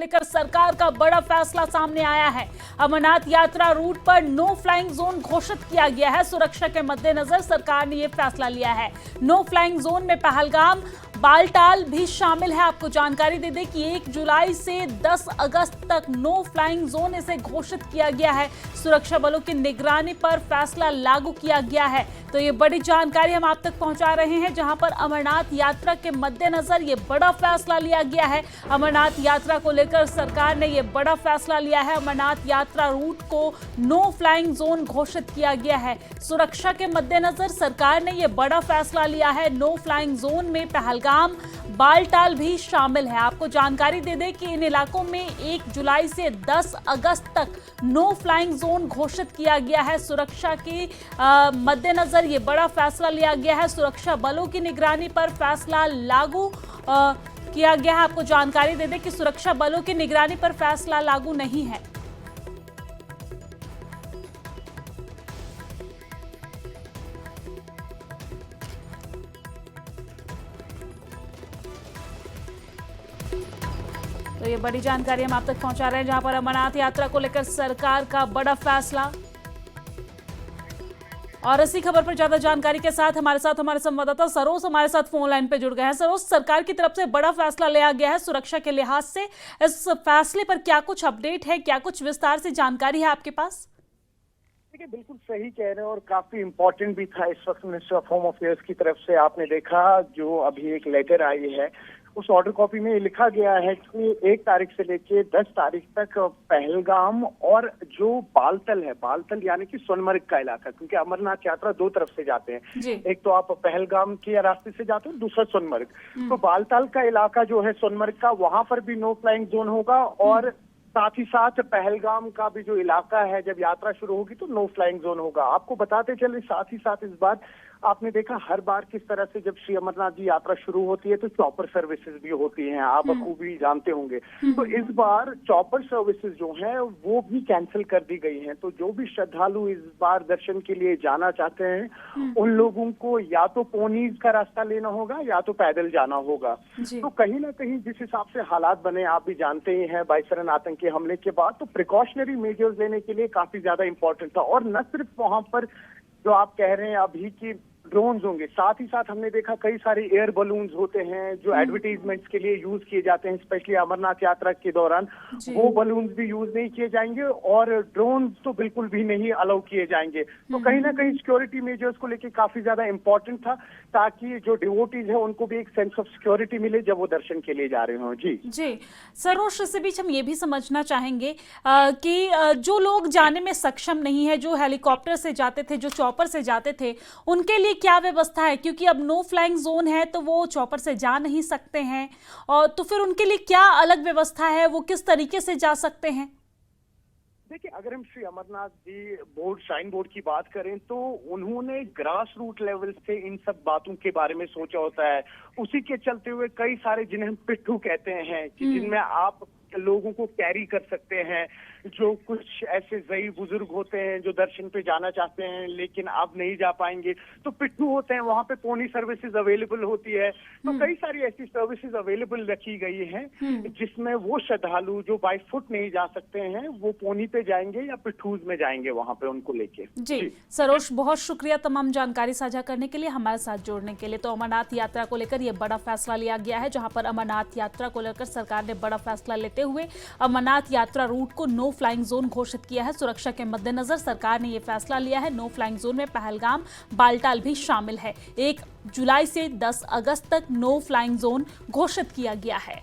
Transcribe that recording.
लेकर सरकार का बड़ा फैसला सामने आया है। अमरनाथ यात्रा रूट पर नो फ्लाइंग जोन घोषित किया गया है। सुरक्षा के मद्देनजर सरकार ने यह फैसला लिया है। नो फ्लाइंग जोन में पहलगाम, बालटाल भी शामिल है। आपको जानकारी दे दें कि 1 जुलाई से 10 अगस्त तक नो फ्लाइंग जोन इसे घोषित किया गया है। सुरक्षा बलों की निगरानी पर फैसला लागू किया गया है। तो ये बड़ी जानकारी हम आप तक पहुंचा रहे हैं, जहां पर अमरनाथ यात्रा के मद्देनजर ये बड़ा फैसला लिया गया है। अमरनाथ यात्रा को लेकर सरकार ने ये बड़ा फैसला लिया है। अमरनाथ यात्रा रूट को नो फ्लाइंग जोन घोषित किया गया है। सुरक्षा के मद्देनजर सरकार ने ये बड़ा फैसला लिया है। नो फ्लाइंग जोन में पहलगाम, बालटाल भी शामिल है। आपको जानकारी दे दें कि इन इलाकों में 1 जुलाई से 10 अगस्त तक नो फ्लाइंग जोन घोषित किया गया है। सुरक्षा के मद्देनजर ये बड़ा फैसला लिया गया है। सुरक्षा बलों की निगरानी पर फैसला लागू किया गया है। आपको जानकारी दे दें कि सुरक्षा बलों की निगरानी पर फैसला लागू नहीं है। तो ये बड़ी जानकारी हम आप तक पहुंचा रहे हैं, जहां पर अमरनाथ यात्रा को लेकर सरकार का बड़ा फैसला। और इसी खबर पर ज्यादा जानकारी के साथ हमारे संवाददाता सरोज हमारे साथ फोन लाइन पे जुड़ गए हैं। सरोज, सरकार की तरफ से बड़ा फैसला लिया गया है सुरक्षा के लिहाज से। इस फैसले पर क्या कुछ अपडेट है, क्या कुछ विस्तार से जानकारी है आपके पास? देखिए, बिल्कुल सही कह रहे हैं और काफी इम्पोर्टेंट भी था। इस वक्त मिनिस्टर ऑफ होम अफेयर्स की तरफ से आपने देखा जो अभी एक लेटर आई है, उस ऑर्डर कॉपी में लिखा गया है कि 1 तारीख से लेके 10 तारीख तक पहलगाम और जो बालतल है, बालतल यानी कि सोनमर्ग का इलाका, क्योंकि अमरनाथ यात्रा 2 तरफ से जाते हैं। एक तो आप पहलगाम के रास्ते से जाते हो, दूसरा सोनमर्ग। तो बालतल का इलाका जो है सोनमर्ग का, वहां पर भी नो फ्लाइंग जोन होगा और साथ ही साथ पहलगाम का भी जो इलाका है, जब यात्रा शुरू होगी तो नो फ्लाइंग जोन होगा। आपको बताते चले साथ ही साथ इस बार आपने देखा हर बार किस तरह से जब श्री अमरनाथ जी यात्रा शुरू होती है तो चॉपर सर्विसेज भी होती हैं, आप बखूबी जानते होंगे। तो इस बार चॉपर सर्विसेज जो हैं वो भी कैंसिल कर दी गई हैं। तो जो भी श्रद्धालु इस बार दर्शन के लिए जाना चाहते हैं उन लोगों को या तो पोनीज का रास्ता लेना होगा या तो पैदल जाना होगा। तो कहीं ना कहीं जिस हिसाब से हालात बने, आप भी जानते ही हैं, बाइसरन आतंकी हमले के बाद तो प्रिकॉशनरी मेजर्स लेने के लिए काफी ज्यादा इंपॉर्टेंट था। और न सिर्फ वहां पर जो आप कह रहे हैं अभी की ड्रोन्स होंगे, साथ ही साथ हमने देखा कई सारे एयर बलून्स होते हैं जो एडवर्टीजमेंट्स के लिए यूज किए जाते हैं, स्पेशली अमरनाथ यात्रा के दौरान। वो बलून्स भी यूज नहीं किए जाएंगे और ड्रोन्स तो बिल्कुल भी नहीं अलाउ किए जाएंगे। तो कहीं ना कहीं सिक्योरिटी मेजर्स को लेकर काफी ज्यादा इंपॉर्टेंट था, ताकि जो डिवोटीज है उनको भी एक सेंस ऑफ सिक्योरिटी मिले जब वो दर्शन के लिए जा रहे हों। जी सरोज, इसी बीच हम ये भी समझना चाहेंगे कि जो लोग जाने में सक्षम नहीं है, जो हेलीकॉप्टर से जाते थे, जो चॉपर से जाते थे, उनके लिए क्या व्यवस्था है? क्योंकि अब नो फ्लाइंग जोन है तो वो चॉपर से जा नहीं सकते हैं, और तो फिर उनके लिए क्या अलग व्यवस्था है, वो किस तरीके से जा सकते हैं? देखिए, अगर हम Shri Amarnath ji board shrine board की बात करें तो उन्होंने ग्रास रूट लेवल से इन सब बातों के बारे में सोचा होता है। उसी के चलते हुए कई सारे जिन्हें हम पिट्ठू कहते हैं कि जिनमें आप लोगों को कैरी कर सकते हैं, जो कुछ ऐसे ज़ईफ़ बुजुर्ग होते हैं जो दर्शन पे जाना चाहते हैं लेकिन अब नहीं जा पाएंगे, तो पिट्ठू होते हैं, वहां पे पोनी सर्विसेज अवेलेबल होती है। तो कई सारी ऐसी सर्विसेज अवेलेबल रखी गई हैं जिसमें वो श्रद्धालु जो बाय फुट नहीं जा सकते हैं वो पोनी पे जाएंगे या पिट्ठूज में जाएंगे वहां पे उनको लेके। जी सरोज, बहुत शुक्रिया तमाम जानकारी साझा करने के लिए, हमारे साथ जोड़ने के लिए। तो अमरनाथ यात्रा को लेकर यह बड़ा फैसला लिया गया है, जहां पर अमरनाथ यात्रा को लेकर सरकार ने बड़ा फैसला लेते हुए अमरनाथ यात्रा रूट को नो फ्लाइंग जोन घोषित किया है। सुरक्षा के मद्देनजर सरकार ने यह फैसला लिया है। नो फ्लाइंग जोन में पहलगाम, बालटाल भी शामिल है। 1 जुलाई से 10 अगस्त तक नो फ्लाइंग जोन घोषित किया गया है।